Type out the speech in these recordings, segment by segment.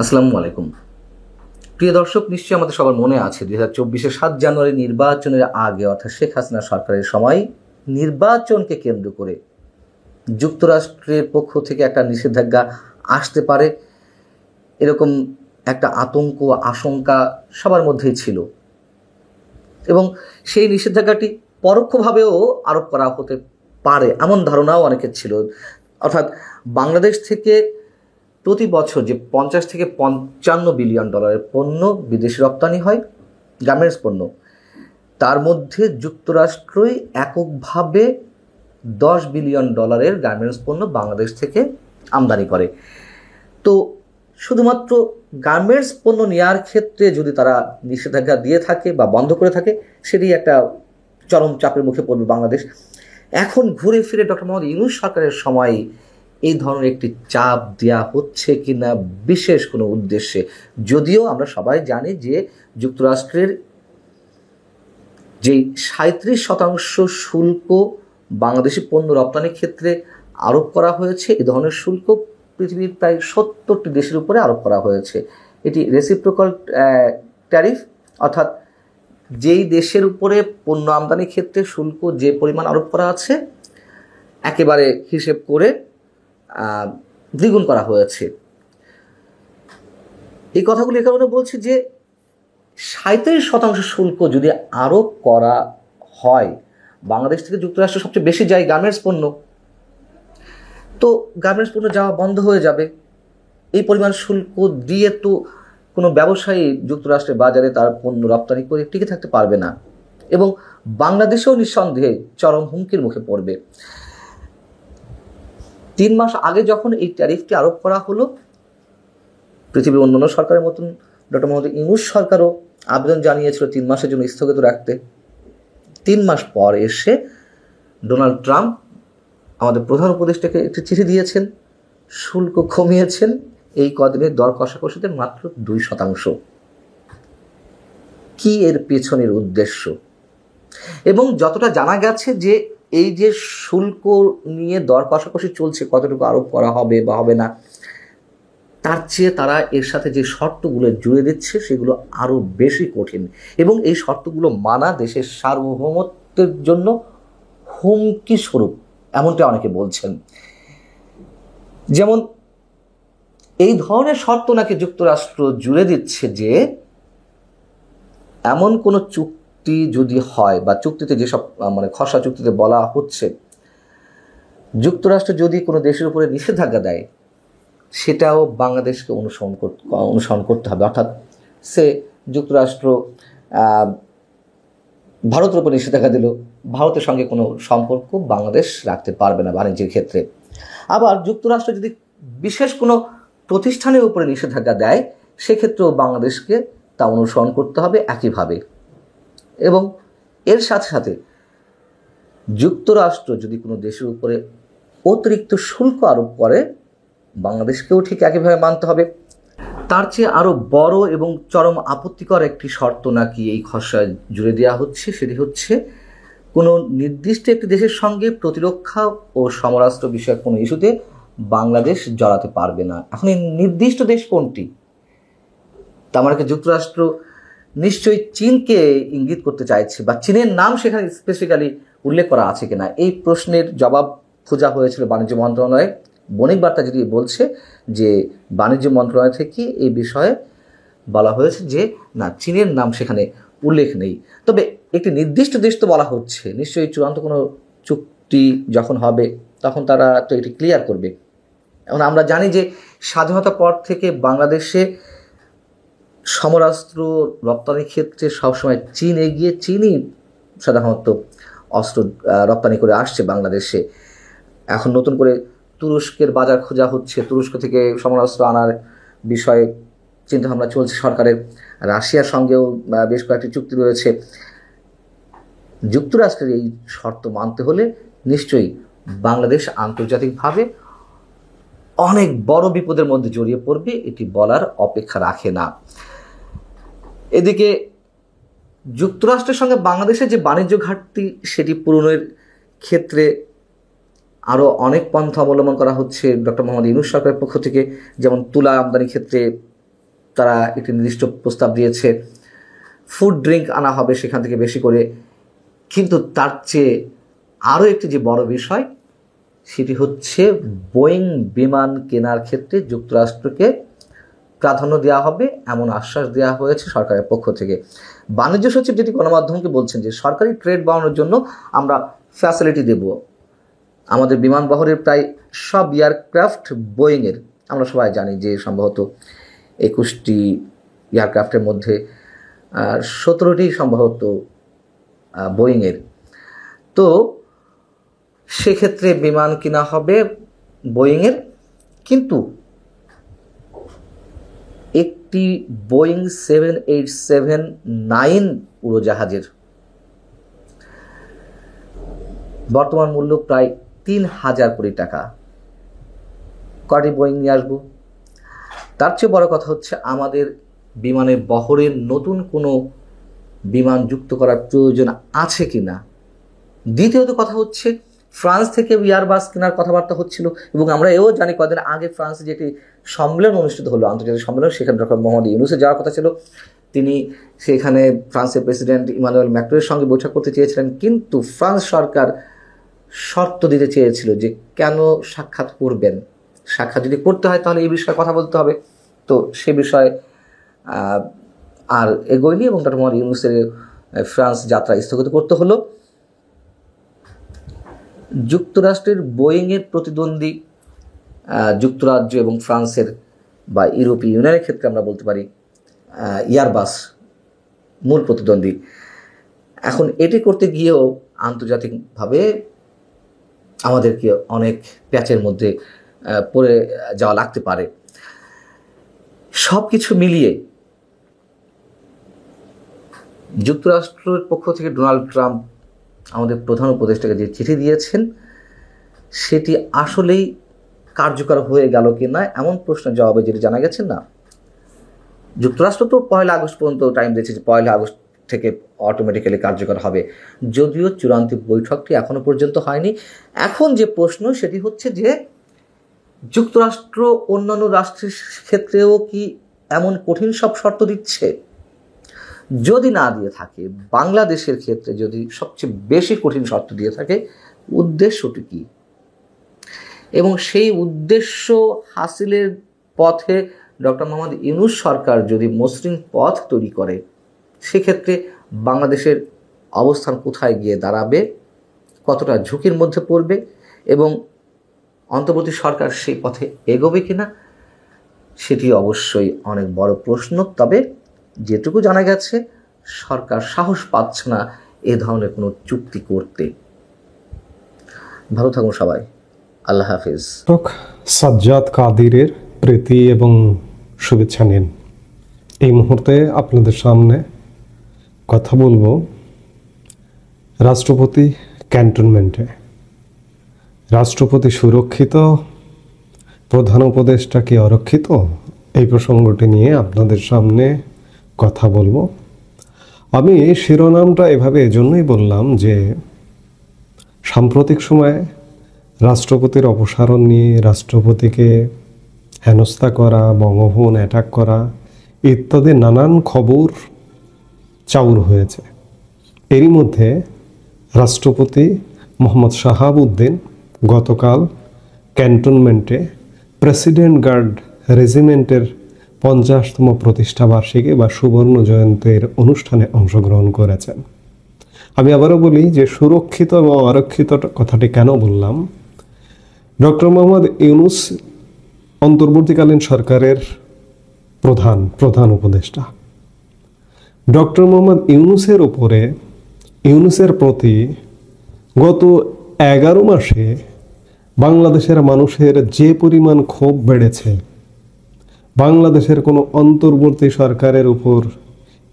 আসসালামু আলাইকুম। প্রিয় দর্শক, নিশ্চয়ই আমাদের সবার মনে আছে 2024-এর 7 জানুয়ারি নির্বাচনের আগে অর্থাৎ শেখ হাসিনা সরকারের সময় নির্বাচনকে কেন্দ্র করে যুক্তরাষ্ট্রের পক্ষ থেকে একটা নিষেধাজ্ঞা আসতে পারে এরকম একটা আতঙ্ক আশঙ্কা সবার মধ্যেই ছিল এবং সেই নিষেধাজ্ঞাটি পরোক্ষভাবেও আরোপ করা হতে পারে এমন ধারণাও অনেকের ছিল। অর্থাৎ বাংলাদেশ থেকে প্রতি বছর যে 50 থেকে 55 বিলিয়ন ডলারের পণ্য বিদেশে রপ্তানি হয়, গার্মেন্টস পণ্য, তার মধ্যে যুক্তরাষ্ট্রই এককভাবে 10 বিলিয়ন ডলারের গার্মেন্টস পণ্য বাংলাদেশ থেকে আমদানি করে। তো শুধুমাত্র গার্মেন্টস পণ্য নেওয়ার ক্ষেত্রে যদি তারা নিষেধাজ্ঞা দিয়ে থাকে বা বন্ধ করে থাকে, সেটি একটা চরম চাপের মুখে পড়বে বাংলাদেশ। এখন ঘুরে ফিরে ডক্টর মোহাম্মদ ইউনূস সরকারের সময় এই ধরনের একটি চাপ দেওয়া হচ্ছে কিনা বিশেষ কোনো উদ্দেশ্যে, যদিও আমরা সবাই জানি যে যুক্তরাষ্ট্রের যেই 37% শুল্ক বাংলাদেশি পণ্য রপ্তানির ক্ষেত্রে আরোপ করা হয়েছে, এই ধরনের শুল্ক পৃথিবীর প্রায় 70টি দেশের উপরে আরোপ করা হয়েছে। এটি রেসিপ্রোকাল ট্যারিফ, অর্থাৎ যেই দেশের উপরে পণ্য আমদানির ক্ষেত্রে শুল্ক যে পরিমাণ আরোপ করা আছে একেবারে হিসেব করে দ্বিগুণ করা হয়েছে। এই কথাগুলি এ কারণে বলছি যে 37% শুল্ক যদি আরোপ করা হয়, বাংলাদেশ থেকে যুক্তরাষ্ট্র সবচেয়ে বেশি যায় গার্মেন্টস পণ্য, তো গার্মেন্টস পণ্য যাওয়া বন্ধ হয়ে যাবে। এই পরিমাণ শুল্ক দিয়ে তো কোনো ব্যবসায়ী যুক্তরাষ্ট্রের বাজারে তার পণ্য রপ্তানি করে টিকে থাকতে পারবে না এবং বাংলাদেশেও নিঃসন্দেহে চরম হুমকির মুখে পড়বে। 3 মাস আগে যখন এই ট্যারিফটি আরোপ করা হলো, পৃথিবীর অন্যান্য সরকারের মতন ডক্টর মোহাম্মদ ইউনূস সরকারও আবেদন জানিয়েছিল 3 মাসের জন্য স্থগিত রাখতে। 3 মাস পর এসে ডোনাল্ড ট্রাম্প আমাদের প্রধান উপদেষ্টাকে একটি চিঠি দিয়েছেন, শুল্ক কমিয়েছেন এই কদিনে দর কষাকষিতে মাত্র 2%। কি এর পেছনের উদ্দেশ্য? এবং যতটা জানা গেছে যে এই যে শুল্ক নিয়ে দর কষাকষি চলছে, কতটুকু আরোপ করা হবে বা হবে না, তার চেয়ে তারা এর সাথে যে শর্তগুলো জুড়ে দিচ্ছে সেগুলো আরও বেশি কঠিন এবং এই শর্তগুলো মানা দেশের সার্বভৌমত্বের জন্য হুমকি স্বরূপ, এমনটা অনেকে বলছেন। যেমন এই ধরনের শর্ত নাকি যুক্তরাষ্ট্র জুড়ে দিচ্ছে যে এমন কোনো চুক্তি যদি হয় বা চুক্তিতে যেসব খসড়া চুক্তিতে বলা হচ্ছে, যুক্তরাষ্ট্র যদি কোনো দেশের উপরে নিষেধাজ্ঞা দেয় সেটাও বাংলাদেশকে অনুসরণ করতে হবে। অর্থাৎ সে যুক্তরাষ্ট্র ভারতের উপর নিষেধাজ্ঞা দিল, ভারতের সঙ্গে কোনো সম্পর্ক বাংলাদেশ রাখতে পারবে না বাণিজ্যের ক্ষেত্রে। আবার যুক্তরাষ্ট্র যদি বিশেষ কোনো প্রতিষ্ঠানের উপরে নিষেধাজ্ঞা দেয়, সেক্ষেত্রেও বাংলাদেশকে তা অনুসরণ করতে হবে একইভাবে। এবং এর সাথে সাথে যুক্তরাষ্ট্র যদি কোনো দেশের উপরে অতিরিক্ত শুল্ক আরোপ করে, বাংলাদেশকেও ঠিক একইভাবে মানতে হবে। তার চেয়ে আরও বড় এবং চরম আপত্তিকর একটি শর্ত নাকি এই খসড়ায় জুড়ে দেওয়া হচ্ছে, সেটি হচ্ছে কোনো নির্দিষ্ট একটি দেশের সঙ্গে প্রতিরক্ষা ও সমরাস্ত্র বিষয়ক কোনো ইস্যুতে বাংলাদেশ জড়াতে পারবে না। এখন এই নির্দিষ্ট দেশ কোনটি? তার মানে যুক্তরাষ্ট্র নিশ্চয়ই চীনকে ইঙ্গিত করতে চাইছে, বা চীনের নাম সেখানে স্পেসিফিক্যালি উল্লেখ করা আছে কিনা, এই প্রশ্নের জবাব খোঁজা হয়েছিল বাণিজ্য মন্ত্রণালয়ে। বণিক বার্তা যদি বলছে যে বাণিজ্য মন্ত্রণালয় থেকে এই বিষয়ে বলা হয়েছে যে না, চীনের নাম সেখানে উল্লেখ নেই। তবে একটি নির্দিষ্ট দেশ তো বলা হচ্ছে, নিশ্চয়ই চূড়ান্ত কোনো চুক্তি যখন হবে তখন তারা তো এটি ক্লিয়ার করবে। এখন আমরা জানি যে স্বাধীনতার পর থেকে বাংলাদেশে সমরাস্ত্র রপ্তানির ক্ষেত্রে সবসময় চীন এগিয়ে, চীনই সাধারণত অস্ত্র রপ্তানি করে আসছে বাংলাদেশে। এখন নতুন করে তুরস্কের বাজার খোঁজা হচ্ছে, তুরস্ক থেকে সমরাস্ত্র আনার বিষয়ে চিন্তাভাবনা চলছে সরকারের। রাশিয়ার সঙ্গেও বেশ কয়েকটি চুক্তি রয়েছে। যুক্তরাষ্ট্রের এই শর্ত মানতে হলে নিশ্চয়ই বাংলাদেশ আন্তর্জাতিকভাবে অনেক বড় বিপদের মধ্যে জড়িয়ে পড়বে, এটি বলার অপেক্ষা রাখে না। এদিকে যুক্তরাষ্ট্রের সঙ্গে বাংলাদেশের যে বাণিজ্য ঘাটতি, সেটি পূরণের ক্ষেত্রে আরও অনেক পন্থা অবলম্বন করা হচ্ছে ডক্টর মোহাম্মদ ইউনূস সরকারের পক্ষ থেকে। যেমন তুলা আমদানির ক্ষেত্রে তারা একটি নির্দিষ্ট প্রস্তাব দিয়েছে, ফুড ড্রিঙ্ক আনা হবে সেখান থেকে বেশি করে। কিন্তু তার চেয়ে আরও একটি যে বড় বিষয়, সেটি হচ্ছে বোয়িং বিমান কেনার ক্ষেত্রে যুক্তরাষ্ট্রকে প্রাধান্য দেওয়া হবে এমন আশ্বাস দেওয়া হয়েছে সরকারের পক্ষ থেকে। বাণিজ্য সচিব যেটি গণমাধ্যমকে বলছেন যে সরকারি ট্রেড বাড়ানোর জন্য আমরা ফ্যাসিলিটি দেব। আমাদের বিমান বহরের প্রায় সব এয়ারক্রাফট বোয়িংয়ের, আমরা সবাই জানি যে সম্ভবত 21টি এয়ারক্রাফটের মধ্যে 17টি সম্ভবত বোয়িংয়ের। তো সেক্ষেত্রে বিমান কিনা হবে বোয়িংয়ের, কিন্তু একটি বোয়িং 787-9 উড়োজাহাজের বর্তমান মূল্য প্রায় 3,000 কোটি টাকা। কয়টি বোয়িং নিয়ে আসবো? তার চেয়ে বড় কথা হচ্ছে আমাদের বিমানের বহরের নতুন কোনো বিমান যুক্ত করার প্রয়োজন আছে কিনা। দ্বিতীয়ত কথা হচ্ছে ফ্রান্স থেকে এয়ারবাস কেনার কথাবার্তা হচ্ছিল, এবং আমরা এও জানি কদিন আগে ফ্রান্সে যেটি সম্মেলন অনুষ্ঠিত হলো, আন্তর্জাতিক সম্মেলন, সেখানে ডক্টর মোহাম্মদ ইউনূসের যাওয়ার কথা ছিল। তিনি সেখানে ফ্রান্সের প্রেসিডেন্ট ইমানুয়েল ম্যাক্রনের সঙ্গে বৈঠক করতে চেয়েছিলেন, কিন্তু ফ্রান্স সরকার শর্ত দিতে চেয়েছিল যে কেন সাক্ষাৎ করবেন, সাক্ষাৎ যদি করতে হয় তাহলে এই বিষয়ে কথা বলতে হবে। তো সে বিষয়ে আর এগোয়নি এবং ডক্টর মোহাম্মদ ইউনূসের ফ্রান্স যাত্রা স্থগিত করতে হলো। যুক্তরাষ্ট্রের বোয়িংয়ের প্রতিদ্বন্দ্বী যুক্তরাজ্য এবং ফ্রান্সের বা ইউরোপীয় ইউনিয়নের ক্ষেত্রে আমরা বলতে পারি এয়ারবাস মূল প্রতিদ্বন্দ্বী। এখন এটি করতে গিয়েও আন্তর্জাতিকভাবে আমাদেরকে অনেক প্যাচের মধ্যে পড়ে যাওয়া লাগতে পারে। সব কিছু মিলিয়ে যুক্তরাষ্ট্রের পক্ষ থেকে ডোনাল্ড ট্রাম্প আমাদের প্রধান উপদেষ্টাকে যে চিঠি দিয়েছেন সেটি আসলেই কার্যকর হয়ে গেল কি না এমন প্রশ্নের জবাবে যেটি জানা গেছে না। যুক্তরাষ্ট্র তো 1 আগস্ট পর্যন্ত টাইম দিয়েছে যে 1 আগস্ট থেকে অটোমেটিক্যালি কার্যকর হবে, যদিও চূড়ান্ত বৈঠকটি এখনো পর্যন্ত হয়নি। এখন যে প্রশ্ন সেটি হচ্ছে যে যুক্তরাষ্ট্র অন্যান্য রাষ্ট্রের ক্ষেত্রেও কি এমন কঠিন সব শর্ত দিচ্ছে? যদি না দিয়ে থাকে, বাংলাদেশের ক্ষেত্রে যদি সবচেয়ে বেশি কঠিন শর্ত দিয়ে থাকে, উদ্দেশ্যটি কি? এবং সেই উদ্দেশ্য হাসিলের পথে ডক্টর মোহাম্মদ ইউনূস সরকার যদি মসৃণ পথ তৈরি করে, সেক্ষেত্রে বাংলাদেশের অবস্থান কোথায় গিয়ে দাঁড়াবে, কতটা ঝুঁকির মধ্যে পড়বে, এবং অন্তর্বর্তী সরকার সেই পথে এগোবে কিনা, সেটি অবশ্যই অনেক বড় প্রশ্ন। তবে যেটুকু জানা গেছে, সরকার সাহস পাচ্ছে না এ ধরনের কোনো চুক্তি করতে। ভালো থাকুন সবাই, আল্লাহ হাফিজ। সাজ্জাদ কাদিরের প্রীতি এবং শুভেচ্ছা নিন। এই মুহূর্তে আপনাদের সামনে কথা বলবো রাষ্ট্রপতি ক্যান্টনমেন্টে। রাষ্ট্রপতি সুরক্ষিত, প্রধান উপদেষ্টা কি অরক্ষিত, এই প্রসঙ্গটি নিয়ে আপনাদের সামনে কথা বলবো। আমি শিরোনামটা এভাবে এজন্যই বললাম যে সাম্প্রতিক সময়ে রাষ্ট্রপতির অপসারণ নিয়ে, রাষ্ট্রপতিকে হেনস্থা করা, বঙ্গভবন অ্যাটাক করা ইত্যাদি নানান খবর চাউর হয়েছে। এরই মধ্যে রাষ্ট্রপতি মোহাম্মদ শাহাবুদ্দিন গতকাল ক্যান্টনমেন্টে প্রেসিডেন্ট গার্ড রেজিমেন্টের 50তম প্রতিষ্ঠাবার্ষিকী বা সুবর্ণ জয়ন্তীর অনুষ্ঠানে অংশগ্রহণ করেছেন। আমি আবারও বলি যে সুরক্ষিত এবং অরক্ষিত কথাটি কেন বললাম। ডক্টর মোহাম্মদ ইউনূস অন্তর্বর্তীকালীন সরকারের প্রধান উপদেষ্টা। ডক্টর মোহাম্মদ ইউনূসের প্রতি গত 11 মাসে বাংলাদেশের মানুষের যে পরিমাণ ক্ষোভ বেড়েছে, বাংলাদেশের কোনো অন্তর্বর্তী সরকারের উপর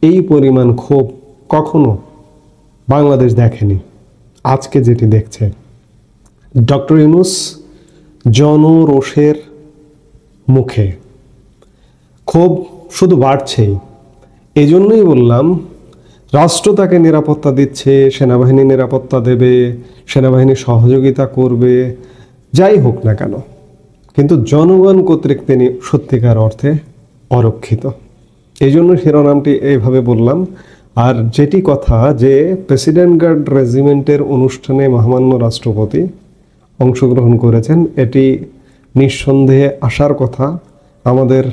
এই পরিমাণ ক্ষোভ কখনো বাংলাদেশ দেখেনি। আজকে যেটি দেখছে, ডক্টর ইউনূস জনরোষের মুখে, ক্ষোভ শুধু বাড়ছেই। এই জন্যই বললাম রাষ্ট্র তাকে নিরাপত্তা দিচ্ছে, সেনাবাহিনী নিরাপত্তা দেবে, সেনাবাহিনী সহযোগিতা করবে, যাই হোক না কেন, কিন্তু জনগণ কর্তৃক তিনি সত্যিকার অর্থে অরক্ষিত। এই জন্য শিরোনামটি এইভাবে বললাম। আর যেটি কথা যে প্রেসিডেন্ট গার্ড রেজিমেন্টের অনুষ্ঠানে মহামান্য রাষ্ট্রপতি অংশগ্রহণ করেছেন, এটি নিঃসন্দেহে আসার কথা। আমাদের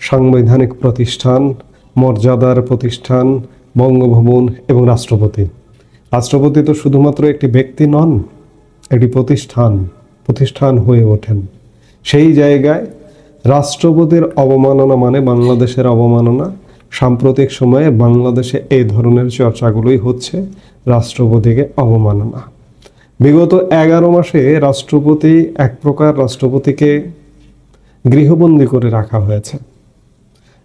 সাংবিধানিক প্রতিষ্ঠান, মর্যাদার প্রতিষ্ঠান বঙ্গভবন এবং রাষ্ট্রপতি তো শুধুমাত্র একটি ব্যক্তি নন, একটি প্রতিষ্ঠান হয়ে ওঠেন। সেই জায়গায় রাষ্ট্রপতির অবমাননা মানে বাংলাদেশের অবমাননা। সাম্প্রতিক সময়ে বাংলাদেশে এই ধরনের চর্চাগুলোই হচ্ছে, রাষ্ট্রপতিকে অবমাননা। বিগত 11 মাসে এক প্রকার রাষ্ট্রপতিকে গৃহবন্দী করে রাখা হয়েছে।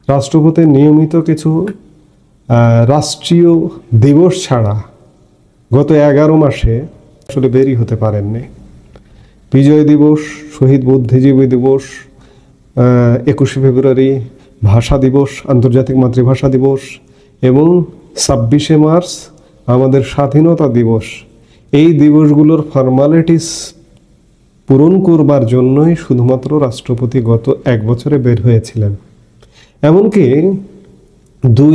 রাষ্ট্রপতি নিয়মিত কিছু রাষ্ট্রীয় দিবস ছাড়া গত 11 মাসে আসলে বেরি হতে পারেননি। বিজয় দিবস, শহীদ বুদ্ধিজীবী দিবস, 21শে ফেব্রুয়ারি ভাষা দিবস, আন্তর্জাতিক মাতৃভাষা দিবস এবং 26শে মার্চ আমাদের স্বাধীনতা দিবস, এই দিবসগুলোর ফর্মালিটিস পূরণ করবার জন্যই শুধুমাত্র রাষ্ট্রপতি গত 1 বছরে বের হয়েছিলেন। এমনকি 2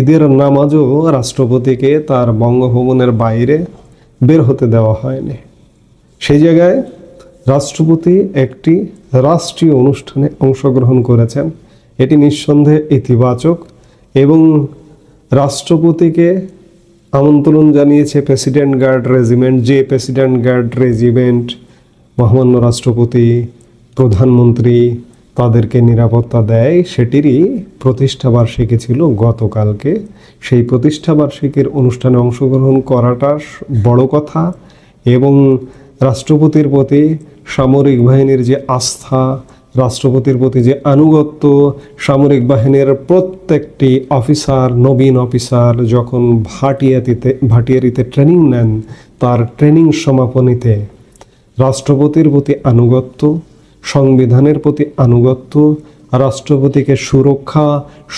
ঈদের নামাজও রাষ্ট্রপতিকে তার বঙ্গভবনের বাইরে বের হতে দেওয়া হয়নি। সেই জায়গায় রাষ্ট্রপতি একটি রাষ্ট্রীয় অনুষ্ঠানে অংশগ্রহণ করেছেন, এটি নিঃসন্দেহে ইতিবাচক। এবং রাষ্ট্রপতিকে আমন্ত্রণ জানিয়েছে প্রেসিডেন্ট গার্ড রেজিমেন্ট, যে প্রেসিডেন্ট গার্ড রেজিমেন্ট মহামান্য রাষ্ট্রপতি, প্রধানমন্ত্রী তাদেরকে নিরাপত্তা দেয়, সেটিরই প্রতিষ্ঠাবার্ষিকী ছিল গতকালকে। সেই প্রতিষ্ঠাবার্ষিকীর অনুষ্ঠানে অংশগ্রহণ করাটা বড় কথা। এবং রাষ্ট্রপতির প্রতি সামরিক বাহিনীর যে আস্থা, রাষ্ট্রপতির প্রতি যে আনুগত্য, সামরিক বাহিনীর প্রত্যেকটি অফিসার, নবীন অফিসার যখন ভাটিয়ারিতে ট্রেনিং নেন, তার ট্রেনিং সমাপনীতে রাষ্ট্রপতির প্রতি আনুগত্য, সংবিধানের প্রতি আনুগত্য, রাষ্ট্রপতিকে সুরক্ষা,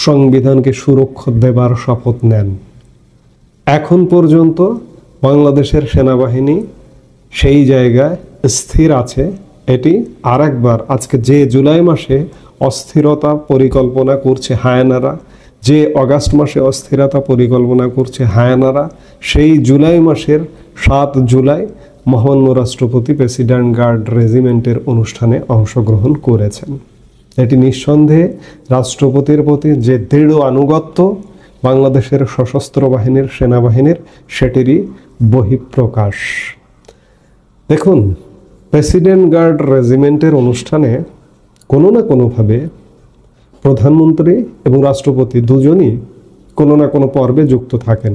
সংবিধানকে সুরক্ষা দেবার শপথ নেন। এখন পর্যন্ত বাংলাদেশের সেনাবাহিনী সেই জায়গায় স্থির আছে। এটি আরেকবার আজকে যে জুলাই মাসে অস্থিরতা পরিকল্পনা করছে হায়ানারা, যে অগাস্ট মাসে অস্থিরতা পরিকল্পনা করছে হায়ানারা, সেই জুলাই মাসের 7 জুলাই মহামান্য রাষ্ট্রপতি প্রেসিডেন্ট গার্ড রেজিমেন্টের অনুষ্ঠানে অংশগ্রহণ করেছেন। এটি নিঃসন্দেহে রাষ্ট্রপতির প্রতি যে দৃঢ় আনুগত্য বাংলাদেশের সশস্ত্র বাহিনীর, সেনাবাহিনীর, সেটিরই বহিঃপ্রকাশ। দেখুন, প্রেসিডেন্ট গার্ড রেজিমেন্টের অনুষ্ঠানে কোনো না কোনোভাবে প্রধানমন্ত্রী এবং রাষ্ট্রপতি দুজনই কোনো না কোনো পর্বে যুক্ত থাকেন।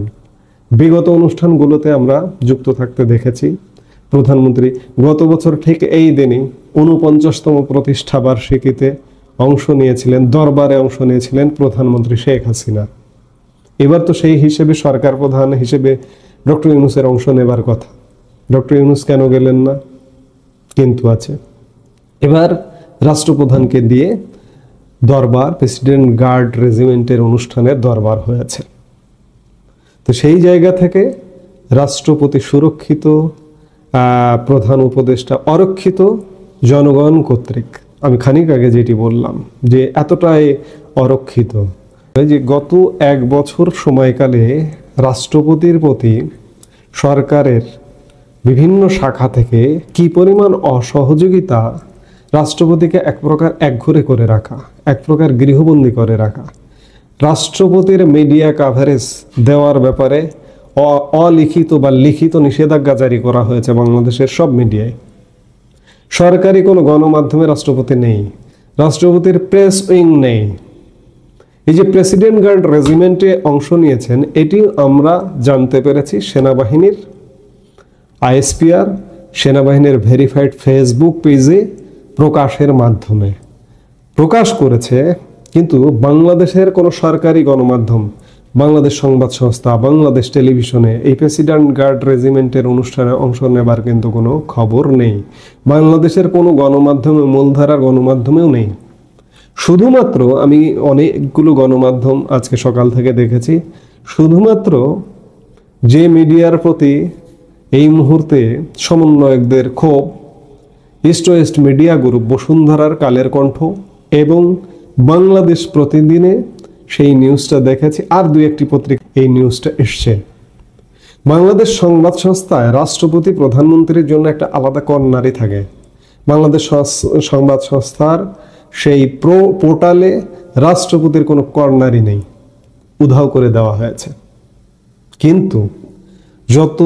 বিগত অনুষ্ঠানগুলোতে আমরা যুক্ত থাকতে দেখেছি। প্রধানমন্ত্রী গত বছর ঠিক এই দিনই 49তম প্রতিষ্ঠা বার্ষিকীতে অংশ নিয়েছিলেন, দরবারে অংশ নিয়েছিলেন প্রধানমন্ত্রী শেখ হাসিনা। এবার তো সেই হিসেবে সরকার প্রধান হিসেবে ডক্টর ইউনূসের অংশ নেবার কথা। ডক্টর ইউনূস কেন গেলেন না? কিন্তু আছে। এবার রাষ্ট্রপ্রধানকে দিয়ে দরবার, প্রেসিডেন্ট গার্ড রেজিমেন্টের অনুষ্ঠানের দরবার হয়েছে। তো সেই জায়গা থেকে রাষ্ট্রপতি সুরক্ষিত, প্রধান উপদেষ্টা অরক্ষিত জনগণ কর্তৃক। আমি খানিক আগে যেটি বললাম যে এতটাই অরক্ষিত যে গত 1 বছর সময়কালে রাষ্ট্রপতির প্রতি সরকারের বিভিন্ন শাখা থেকে কি পরিমাণ অসহযোগিতা, রাষ্ট্রপতিকে এক প্রকার একঘরে করে রাখা, এক প্রকার গৃহবন্দী করে রাখা। রাষ্ট্রপতির মিডিয়া কাভারেজ দেওয়ার ব্যাপারে অলিখিত বা লিখিত নিষেধাজ্ঞা জারি করা হয়েছে বাংলাদেশের সব মিডিয়ায়। সরকারি কোনো গণমাধ্যমে রাষ্ট্রপতি নেই, রাষ্ট্রপতির প্রেস উইং নেই। এই যে প্রেসিডেন্ট গার্ড রেজিমেন্টে অংশ নিয়েছেন, এটি আমরা জানতে পেরেছি সেনাবাহিনীর আইএসপিআর, সেনাবাহিনীর ভেরিফাইড ফেসবুক পেজে প্রকাশের মাধ্যমে প্রকাশ করেছে। কিন্তু বাংলাদেশের কোনো সরকারি গণমাধ্যম, বাংলাদেশ সংবাদ সংস্থা, বাংলাদেশ টেলিভিশনে এই প্রেসিডেন্ট গার্ড রেজিমেন্টের অনুষ্ঠানে অংশ নেবার কিন্তু কোনো খবর নেই। বাংলাদেশের কোনো গণমাধ্যমে, মূলধারার গণমাধ্যমেও নেই। শুধুমাত্র আমি অনেকগুলো গণমাধ্যম আজকে সকাল থেকে দেখেছি, শুধুমাত্র যে মিডিয়ার প্রতি এই মুহূর্তে সমন্বয়কদের ক্ষোভ, ইস্ট ওয়েস্ট মিডিয়া গ্রুপ, বসুন্ধরার কালের কণ্ঠ এবং বাংলাদেশ প্রতিদিনে সেই নিউজটা দেখেছি, আর দুই একটি পত্রিকা এই নিউজটা এসছে। বাংলাদেশ সংবাদ সংস্থায় রাষ্ট্রপতি প্রধানমন্ত্রীর জন্য একটা আলাদা কর্নারই থাকে। বাংলাদেশ সংবাদ সংস্থার সেই পোর্টালে রাষ্ট্রপতির কোনো কর্নারই নেই, উধাও করে দেওয়া হয়েছে। কিন্তু যত